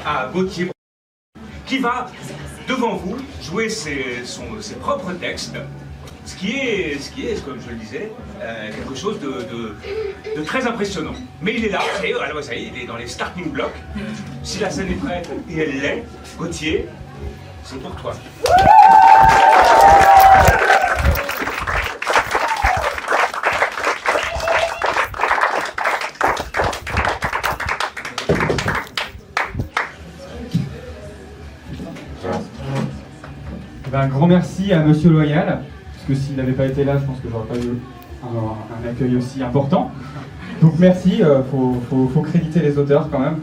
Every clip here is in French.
à Gauthier, qui va, devant vous, jouer ses propres textes, ce qui est, comme je le disais, quelque chose de très impressionnant. Mais il est là, alors ça y est, il est dans les starting blocks. Si la scène est prête, et elle l'est, Gauthier, c'est pour toi. Un grand merci à Monsieur Loyal, parce que s'il n'avait pas été là, je pense que j'aurais pas eu un accueil aussi important. Donc merci, faut créditer les auteurs quand même.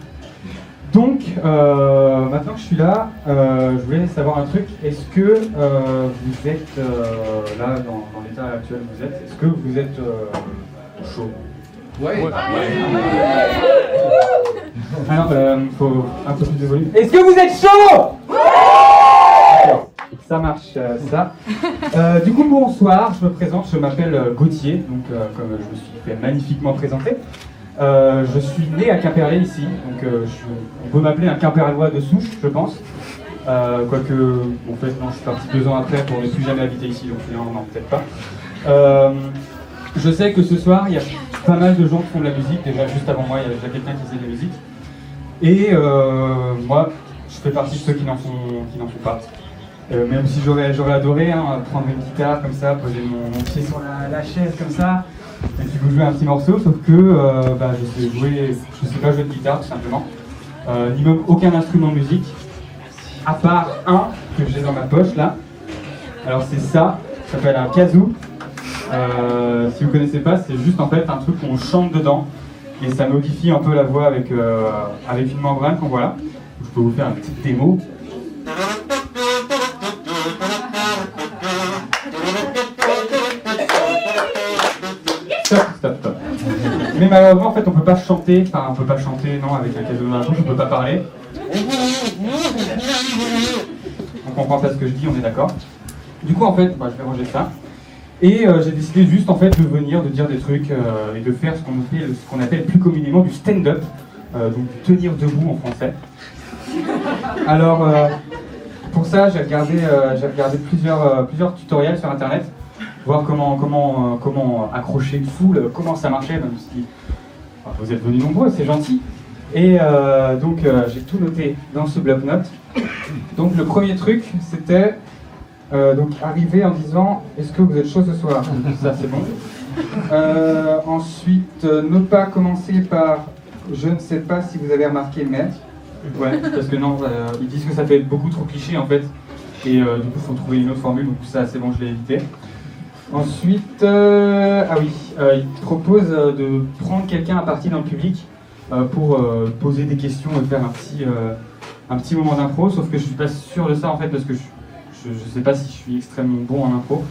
Donc, maintenant que je suis là, je voulais savoir un truc. Est-ce que vous êtes, là, dans l'état actuel où vous êtes, est-ce que vous êtes chaud? Ouais. Alors, faut un peu plus de volume. Est-ce que vous êtes chaud? Ça marche, ça. Du coup, bonsoir, je me présente, je m'appelle Gauthier, donc comme je me suis fait magnifiquement présenter. Je suis né à Quimperlé ici, donc on peut m'appeler un Quimperlois de souche, je pense. Quoique, en fait, non, je suis parti 2 ans après pour ne plus jamais habiter ici, donc finalement, non, peut-être pas. Je sais que ce soir, il y a pas mal de gens qui font de la musique. Déjà, juste avant moi, il y a déjà quelqu'un qui faisait de la musique. Et moi, je fais partie de ceux qui n'en font pas. Même si j'aurais adoré prendre une guitare comme ça, poser mon pied sur la chaise comme ça, et puis vous jouer un petit morceau, sauf que je sais pas jouer de guitare tout simplement, ni même aucun instrument de musique, à part un que j'ai dans ma poche là. Alors c'est ça s'appelle un kazoo. Si vous connaissez pas, c'est juste en fait un truc qu'on chante dedans, et ça modifie un peu la voix avec une membrane qu'on voit là. Je peux vous faire une petite démo. Stop. Mais malheureusement, en fait, on peut pas chanter, non, avec un kazoo dans la bouche, on peut pas parler. On comprend pas ce que je dis, on est d'accord. Du coup, en fait, je vais ranger ça. Et j'ai décidé juste, en fait, de venir, de dire des trucs et de faire ce qu'on appelle plus communément du stand-up, donc tenir debout en français. Alors, pour ça, j'ai regardé plusieurs tutoriels sur Internet. Voir comment accrocher une foule, comment ça marchait, même si vous êtes venus nombreux, c'est gentil. Et donc j'ai tout noté dans ce bloc-notes. Donc le premier truc, c'était arriver en disant « Est-ce que vous êtes chaud ce soir ?» Ça c'est bon. Ensuite, ne pas commencer par « Je ne sais pas si vous avez remarqué, mais… » Ouais, parce que non, ils disent que ça fait beaucoup trop cliché en fait. Et du coup, il faut trouver une autre formule, donc ça c'est bon, je l'ai évité. Ensuite, il propose de prendre quelqu'un à partie dans le public pour poser des questions et faire un petit moment d'impro, sauf que je suis pas sûr de ça en fait parce que je sais pas si je suis extrêmement bon en impro.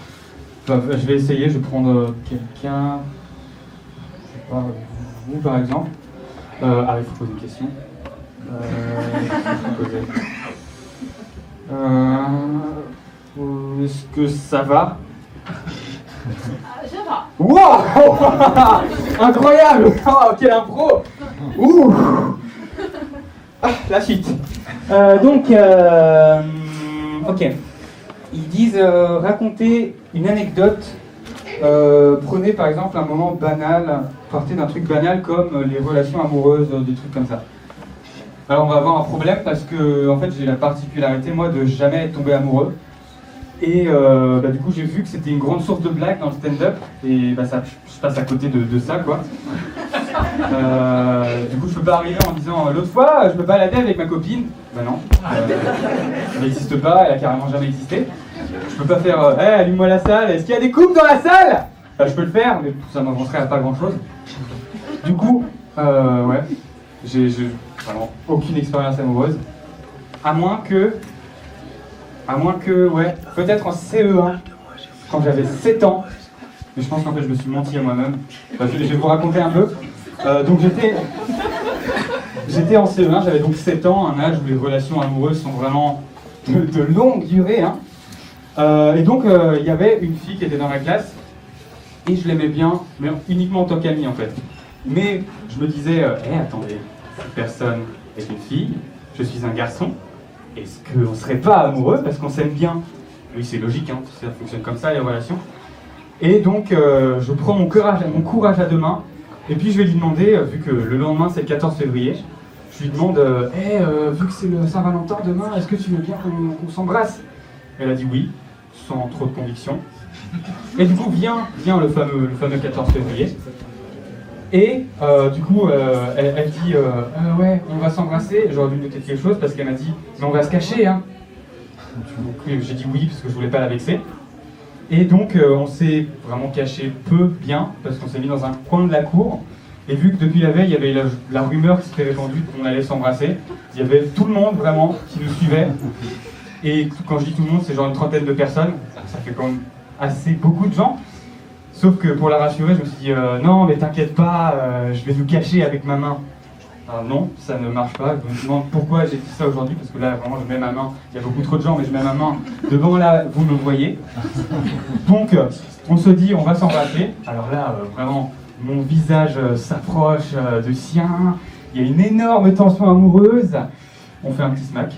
Enfin, je vais essayer, je vais prendre quelqu'un, je sais pas, vous par exemple. Il faut poser une question. Est-ce que ça va? Ça va. Wow. Incroyable. Oh, quelle impro. Ouh. La suite. Ok. Ils disent raconter une anecdote. Prenez par exemple un moment banal, partez d'un truc banal comme les relations amoureuses, des trucs comme ça. Alors on va avoir un problème parce que en fait j'ai la particularité moi de jamais être tombé amoureux. Et du coup j'ai vu que c'était une grande source de blagues dans le stand-up et je passe à côté de ça quoi. Du coup je peux pas arriver en disant l'autre fois je me baladais avec ma copine. Bah non, elle n'existe pas, elle a carrément jamais existé. Je peux pas faire allume-moi la salle, est-ce qu'il y a des couples dans la salle? Je peux le faire mais ça m'avancerait à pas grand chose. Du coup j'ai vraiment aucune expérience amoureuse. À moins que, peut-être en CE1, quand j'avais 7 ans, mais je pense qu'en fait je me suis menti à moi-même. Je vais vous raconter un peu. Donc j'étais en CE1, j'avais donc 7 ans, un âge où les relations amoureuses sont vraiment de longue durée. Et donc il y avait une fille qui était dans ma classe, et je l'aimais bien, mais uniquement en tant qu'amie en fait. Mais je me disais, attendez, cette personne est une fille, je suis un garçon, est-ce qu'on serait pas amoureux parce qu'on s'aime bien? Oui, c'est logique, hein, ça fonctionne comme ça les relations. Et donc je prends mon courage à deux mains, et puis je vais lui demander, vu que le lendemain c'est le 14 février, je lui demande vu que c'est le Saint-Valentin demain, est-ce que tu veux bien qu'on s'embrasse? Elle a dit oui, sans trop de conviction. Et du coup vient le fameux 14 février. Et du coup, elle dit ouais, on va s'embrasser. J'aurais dû noter quelque chose parce qu'elle m'a dit mais on va se cacher, hein. Donc j'ai dit oui parce que je voulais pas la vexer. Et donc on s'est vraiment caché bien parce qu'on s'est mis dans un coin de la cour. Et vu que depuis la veille, il y avait la rumeur qui s'était répandue qu'on allait s'embrasser, il y avait tout le monde vraiment qui nous suivait. Et quand je dis tout le monde, c'est genre une trentaine de personnes. Ça fait quand même assez beaucoup de gens. Sauf que pour la rassurer, je me suis dit non mais t'inquiète pas, je vais nous cacher avec ma main. Alors non, ça ne marche pas. Je me demande pourquoi j'ai dit ça aujourd'hui, parce que là vraiment je mets ma main, il y a beaucoup trop de gens, mais je mets ma main devant là, vous me voyez. Donc on se dit on va s'embrasser. Alors là vraiment mon visage s'approche du sien, il y a une énorme tension amoureuse. On fait un petit smack.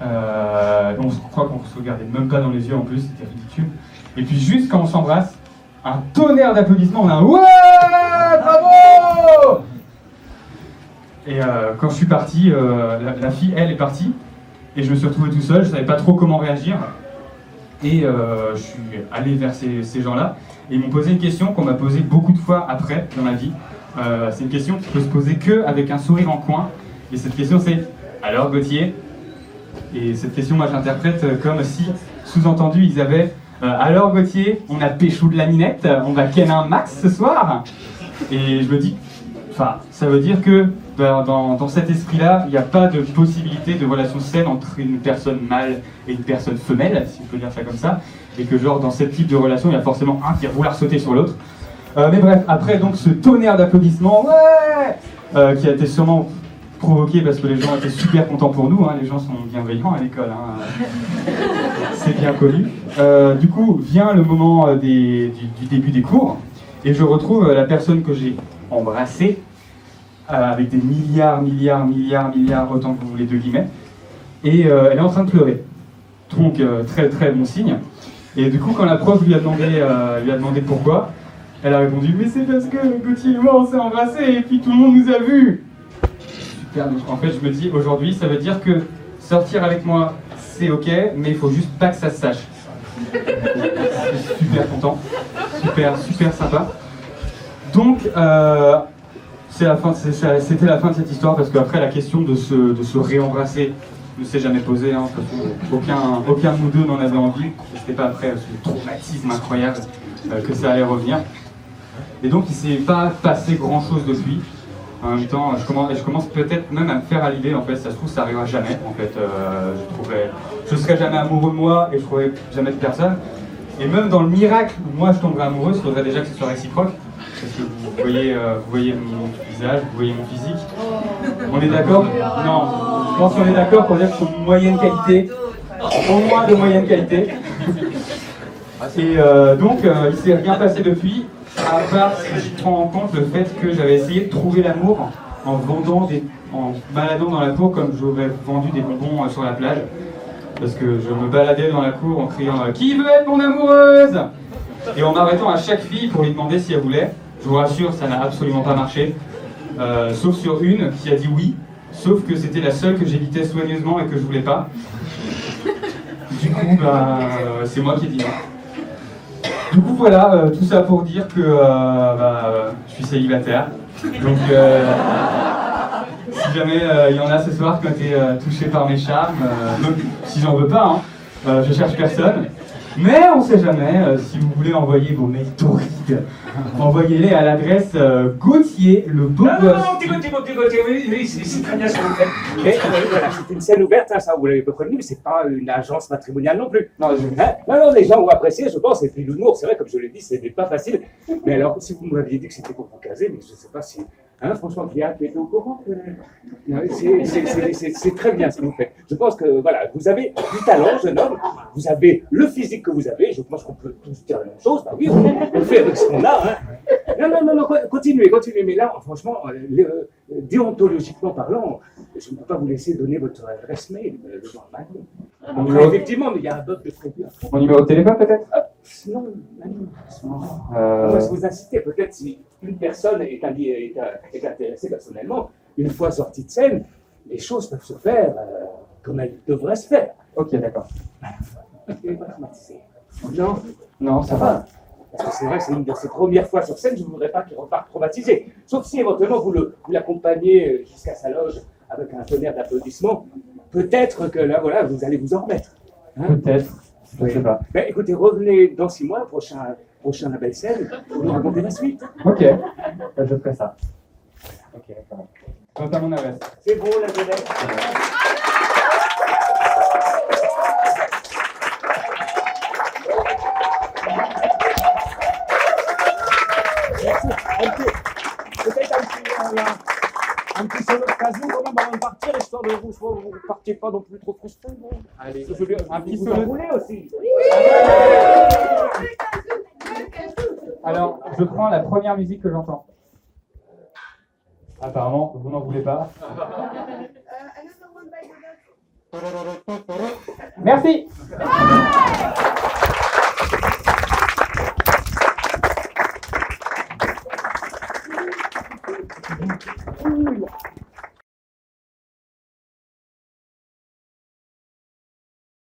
On croit qu'on se regardait même pas dans les yeux en plus, c'était ridicule. Et puis juste quand on s'embrasse, un tonnerre d'applaudissements, on a un ouais, bravo! Et quand je suis parti, la fille, elle est partie, et je me suis retrouvé tout seul, je savais pas trop comment réagir. Et je suis allé vers ces gens-là, et ils m'ont posé une question qu'on m'a posée beaucoup de fois après dans ma vie. C'est une question qui peut se poser que avec un sourire en coin, et cette question c'est « Alors Gauthier ?» Et cette question, moi j'interprète comme si, sous-entendu, ils avaient alors Gauthier, on a pécho de la minette, on va ken un max ce soir. Et je me dis, enfin, ça veut dire que dans cet esprit-là, il n'y a pas de possibilité de relation saine entre une personne mâle et une personne femelle, si on peut dire ça comme ça, et que genre dans ce type de relation, il y a forcément un qui va vouloir sauter sur l'autre. Mais bref, après donc ce tonnerre d'applaudissements, ouais, qui a été sûrement provoqué parce que les gens étaient super contents pour nous, hein, les gens sont bienveillants à l'école, hein. C'est bien connu. Du coup, vient le moment du début des cours, et je retrouve la personne que j'ai embrassée, avec des milliards, autant que vous voulez de guillemets, et elle est en train de pleurer. Donc, très très bon signe. Et du coup, quand la prof lui a demandé pourquoi, elle a répondu « Mais c'est parce que Gauthier et moi, on s'est embrassés, et puis tout le monde nous a vus !» Super, donc en fait, je me dis, aujourd'hui, ça veut dire que sortir avec moi, c'est ok, mais il faut juste pas que ça se sache. Je suis super content, super sympa. Donc, c'était la fin de cette histoire, parce qu'après la question de se réembrasser ne s'est jamais posée, hein, parce qu'aucun de nous deux n'en avait envie. C'était pas après ce traumatisme incroyable que ça allait revenir. Et donc, il s'est pas passé grand chose depuis. En même temps, je commence peut-être même à me faire à l'idée, en fait, ça se trouve, ça arrivera jamais, en fait, je serai jamais amoureux de moi et je trouverai jamais de personne. Et même dans le miracle où moi je tomberai amoureuse, il faudrait déjà que ce soit réciproque, parce que vous voyez mon visage, vous voyez mon physique. On est d'accord? Non, je pense qu'on est d'accord pour dire que je suis de moyenne qualité, au moins de moyenne qualité. Et donc, il s'est rien passé depuis. À part si je prends en compte le fait que j'avais essayé de trouver l'amour en baladant dans la cour comme j'aurais vendu des bonbons sur la plage. Parce que je me baladais dans la cour en criant « Qui veut être mon amoureuse ?» Et en m'arrêtant à chaque fille pour lui demander si elle voulait. Je vous rassure, ça n'a absolument pas marché. Sauf sur une qui a dit oui. Sauf que c'était la seule que j'évitais soigneusement et que je voulais pas. Du coup, c'est moi qui ai dit non. Du coup voilà, tout ça pour dire que je suis célibataire. Donc si jamais il y en a ce soir qui ont été touchés par mes charmes, même si j'en veux pas, hein, je cherche personne. Mais on sait jamais, si vous voulez envoyer vos mails torrides, envoyez-les à l'adresse Gauthier, le beau gosse. Non, petit Gauthier, oui, c'est très bien ce que vous faites. Mais voilà, c'est une scène ouverte, hein, ça vous l'avez pas prévenu, mais c'est pas une agence matrimoniale non plus. Non, les gens vont apprécier, je pense, et puis l'humour, c'est vrai, comme je l'ai dit, c'est pas facile. Mais alors, si vous m'aviez dit que c'était pour vous caser, mais je sais pas si Hein, franchement, Cléa, tu étais au courant que... C'est très bien ce que vous faites. Je pense que voilà, vous avez du talent, jeune homme. Vous avez le physique que vous avez. Je pense qu'on peut tous dire la même chose. Bah oui, on fait avec ce qu'on a. Hein. Non, continuez. Mais là, franchement, déontologiquement parlant, je ne peux pas vous laisser donner votre adresse mail devant Manu. Après, effectivement, mais il y a un bug de prévu. Mon numéro de téléphone peut-être? Non, Manu. Moi, je vous incite, peut-être si une personne est intéressée personnellement, une fois sortie de scène, les choses peuvent se faire comme elles devraient se faire. Ok, d'accord. Et pas traumatisé. Non, ça va. Parce que c'est vrai que c'est une de ses premières fois sur scène, je ne voudrais pas qu'il reparte traumatisé. Sauf si éventuellement vous l'accompagnez jusqu'à sa loge avec un tonnerre d'applaudissements. Peut-être que là, voilà, vous allez vous en remettre. Hein? Peut-être, je ne sais pas. Ben, écoutez, revenez dans 6 mois, prochain label scène, pour nous raconter la suite. Ok, je ferai ça. Ok, d'accord. Quant à mon adresse. C'est bon, la jeunesse. Peut-être un petit solo d'occasion quand même avant de partir, histoire de vous ne partiez pas non plus trop frustré. Allez, Un petit solo roulé aussi. Alors, je prends la première musique que j'entends. Apparemment, vous n'en voulez pas. Merci.